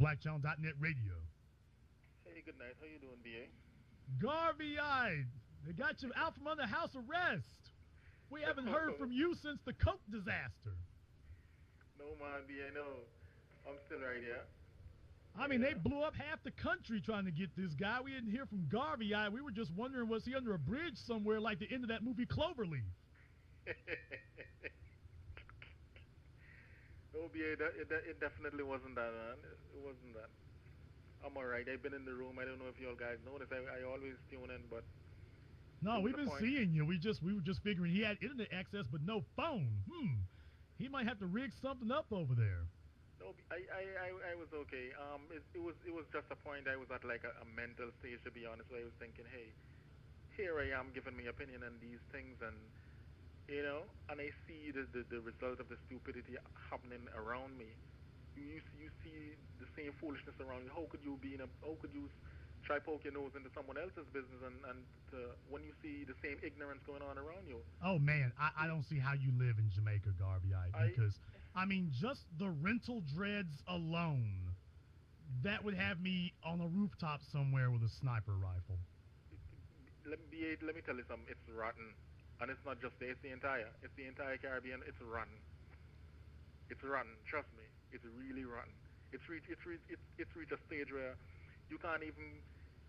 BlackChannel.net Radio. Hey, good night. How you doing, BA? Garvey-eyed. They got you out from under house arrest. We haven't heard from you since the Coke disaster. No, man, BA, no. I'm still right here. I mean, they blew up half the country trying to get this guy. We didn't hear from Garvey-eyed. We were just wondering, was he under a bridge somewhere like the end of that movie Cloverleaf? No, BA, it definitely wasn't that, man. It wasn't that. I'm alright. I've been in the room. I don't know if you all guys notice. I always tune in, but... No, we've been seeing you. We were just figuring he had internet access, but no phone. He might have to rig something up over there. No, I was okay. It was just a point. I was at like a mental stage, to be honest, where I was thinking, hey, here I am giving my opinion on these things, and and I see the result of the stupidity happening around me. You see the same foolishness around you. How could you try poke your nose into someone else's business and when you see the same ignorance going on around you? Oh man, I don't see how you live in Jamaica, Garvey, because I mean, just the rental dreads alone, that would have me on a rooftop somewhere with a sniper rifle. Let me tell you something. It's rotten, and it's not just there. It's the entire Caribbean. It's rotten. It's rotten. Trust me. It's really rotten. It's reached a stage where you can't even.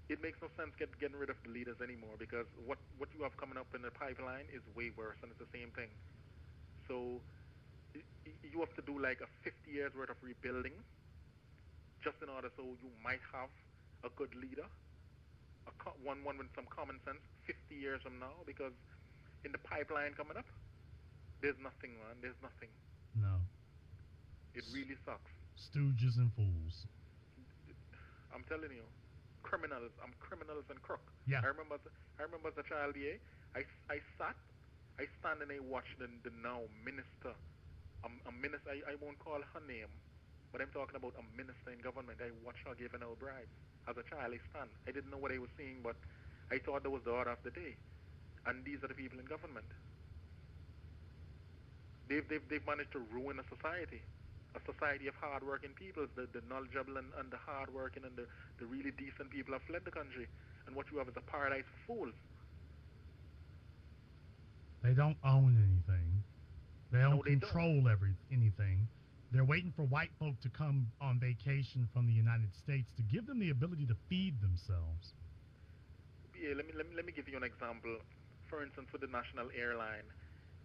It makes no sense getting rid of the leaders anymore, because what you have coming up in the pipeline is way worse, and it's the same thing. So you have to do like a 50 years worth of rebuilding just in order so you might have a good leader, one with some common sense 50 years from now, because in the pipeline coming up, there's nothing, man. There's nothing. No. It really sucks. Stooges and fools. I'm telling you, criminals. I'm criminals and crook. Yeah. I remember as a child, I stand and I watch the now minister. A minister. I won't call her name, but I'm talking about a minister in government. I watch her giving out bribes. As a child, I stand. I didn't know what I was seeing, but I thought that was the order of the day. And these are the people in government. They've managed to ruin a society of hard-working people. The knowledgeable and the hard-working and the really decent people have fled the country. And what you have is a paradise for fools. They don't own anything. They don't control anything. They're waiting for white folk to come on vacation from the United States to give them the ability to feed themselves. Yeah, let me give you an example. For instance, with the national airline,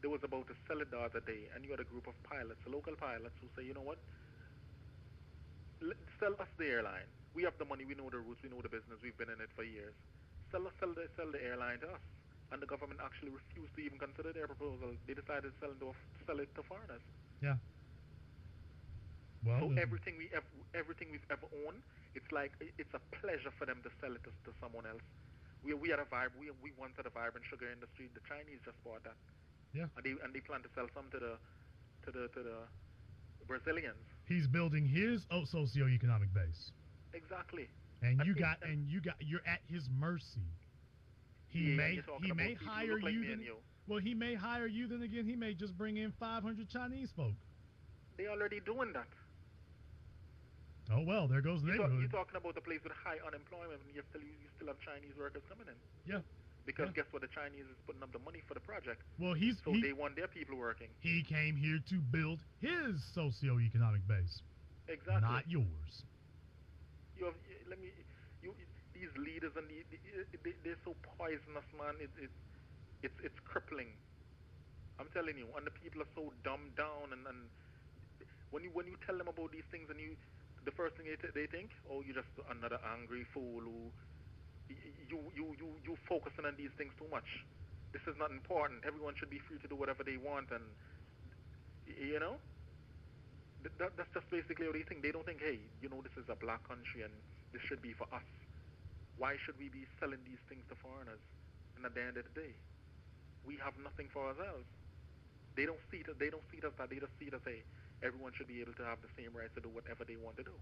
there was about $1 a day, and you had a group of pilots, local pilots, who say, you know what, sell us the airline. We have the money, we know the routes, we know the business, we've been in it for years. Sell the airline to us. And the government actually refused to even consider their proposal. They decided to sell it to foreigners. Yeah. Well, so everything we've ever owned, it's like it's a pleasure for them to sell it to someone else. We had a we once had a vibrant sugar industry. The Chinese just bought that. Yeah. And they plan to sell some to the Brazilians. He's building his socioeconomic base. Exactly. And you're at his mercy. He may hire you. Well, he may hire you. Then again, he may just bring in 500 Chinese folk. They're already doing that. Oh well, there goes the neighborhood. You're talking about a place with high unemployment, and you still have Chinese workers coming in. Yeah. Because guess what? The Chinese is putting up the money for the project. Well, they want their people working. He came here to build his socioeconomic base. Exactly. Not yours. These leaders and they're so poisonous, man. It's crippling. I'm telling you, and the people are so dumbed down, and when you tell them about these things, and the first thing they think, oh, you're just another angry fool who you focusing on these things too much. This is not important. Everyone should be free to do whatever they want, and that's just basically what they think. They don't think, hey, this is a black country and this should be for us. Why should we be selling these things to foreigners? And at the end of the day, we have nothing for ourselves. They don't see it. They don't see it as that. They just see it as, hey, everyone should be able to have the same rights to do whatever they want to do,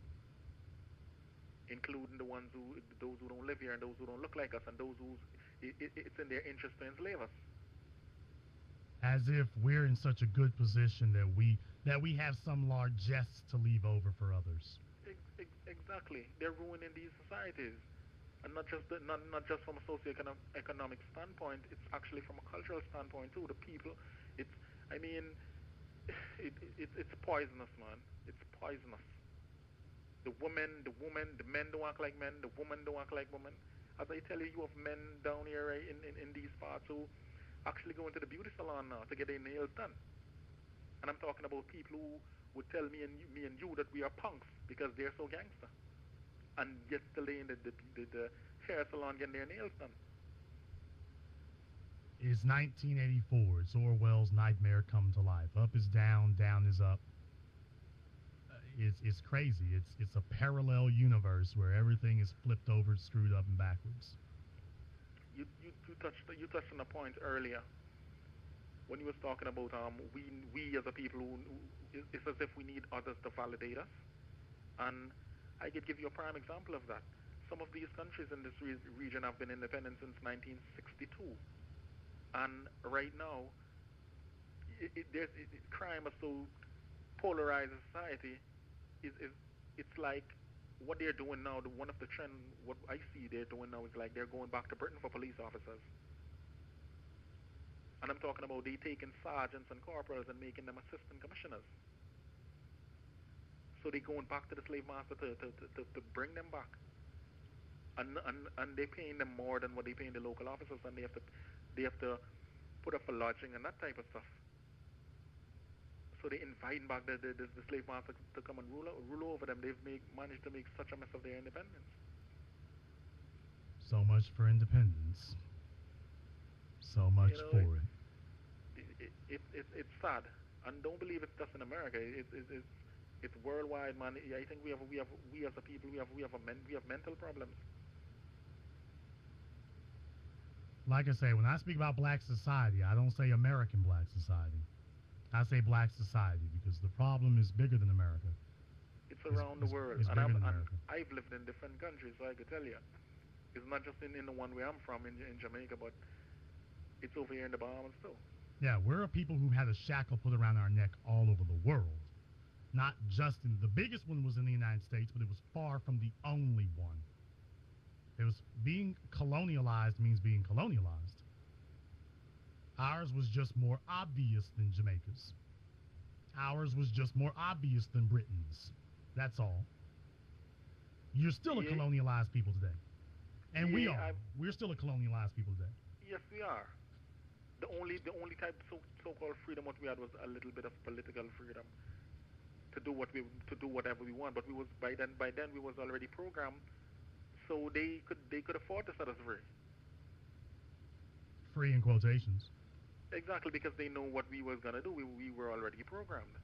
including those who don't live here and those who don't look like us and those who it's in their interest to enslave us. As if we're in such a good position that we have some largesse to leave over for others. exactly. They're ruining these societies, and not just from a socio-economic standpoint. It's actually from a cultural standpoint too. The people, it's I mean, it's poisonous, man. It's poisonous. The men don't act like men. The women don't act like women. As I tell you, you have men down here, right, in these parts who actually go into the beauty salon now to get their nails done. And I'm talking about people who would tell me and you that we are punks because they're so gangster, and yet still they in the hair salon getting their nails done. It's 1984. It's Orwell's nightmare come to life. Up is down, down is up. It's crazy. It's a parallel universe where everything is flipped over, screwed up, and backwards. You touched on a point earlier when you was talking about we as a people it's as if we need others to validate us, and I could give you a prime example of that. Some of these countries in this region have been independent since 1962, and right now crime is so polarized society. Is It's like what they're doing now. One of the trend what I see they're doing now is like they're going back to Britain for police officers, and I'm talking about they taking sergeants and corporals and making them assistant commissioners. So they're going back to the slave master to bring them back, and they're paying them more than what they paying the local officers, and they have to put up for lodging and that type of stuff. So they inviting back the slave master to come and rule over them. Managed to make such a mess of their independence. So much for independence. So much You know, for it. it's sad, and don't believe it's just in America. It's worldwide, man. I think we as a people we have mental problems. Like I say, when I speak about black society, I don't say American black society. I say black society because the problem is bigger than America. It's around the world, It's and bigger than America. I've lived in different countries, so I could tell you. It's not just in the one where I'm from in Jamaica, but it's over here in the Bahamas too. Yeah, we're a people who had a shackle put around our neck all over the world. Not just in the biggest one was in the United States, but it was far from the only one. It was being colonialized means being colonialized. Ours was just more obvious than Jamaica's. Ours was just more obvious than Britain's. That's all. You're still a Yeah, colonialized people today. And we yeah, are. We're still a colonialized people today. yes, we are. The only type so-called freedom what we had was a little bit of political freedom to do whatever we want. But we was by then we was already programmed, so they could afford to set us free. Free in quotations. Exactly, because they know what we was gonna do. We were already programmed,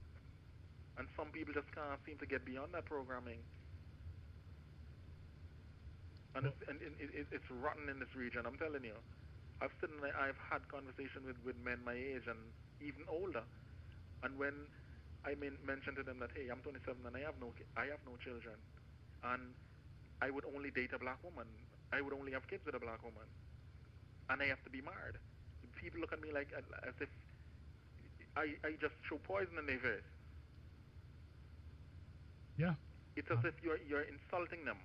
and some people just can't seem to get beyond that programming. And Well, it's rotten in this region. I'm telling you. I've had conversation with men my age and even older, and when mentioned to them that hey, I'm 27 and I have no children, and I would only date a black woman. I would only have kids with a black woman, and I have to be married. People look at me like as if I just throw poison in their face. yeah. It's as if you're insulting them.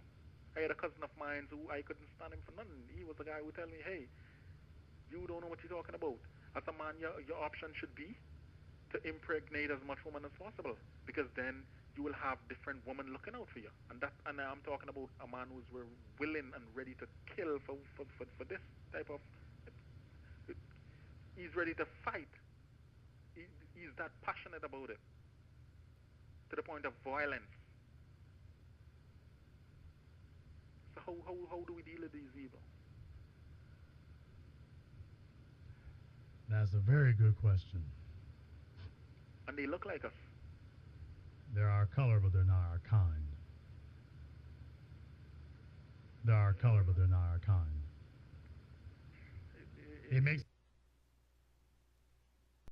I had a cousin of mine who I couldn't stand him for nothing. He was the guy who tell me, hey, you don't know what you're talking about. As a man, your option should be to impregnate as much woman as possible, because then you will have different women looking out for you. And I'm talking about a man who's willing and ready to kill for this type of. He's ready to fight. He, he's that passionate about it to the point of violence. So how do we deal with these evil? That's a very good question. And they look like us. They're our color, but they're not our kind. They're our color, but they're not our kind. It, It makes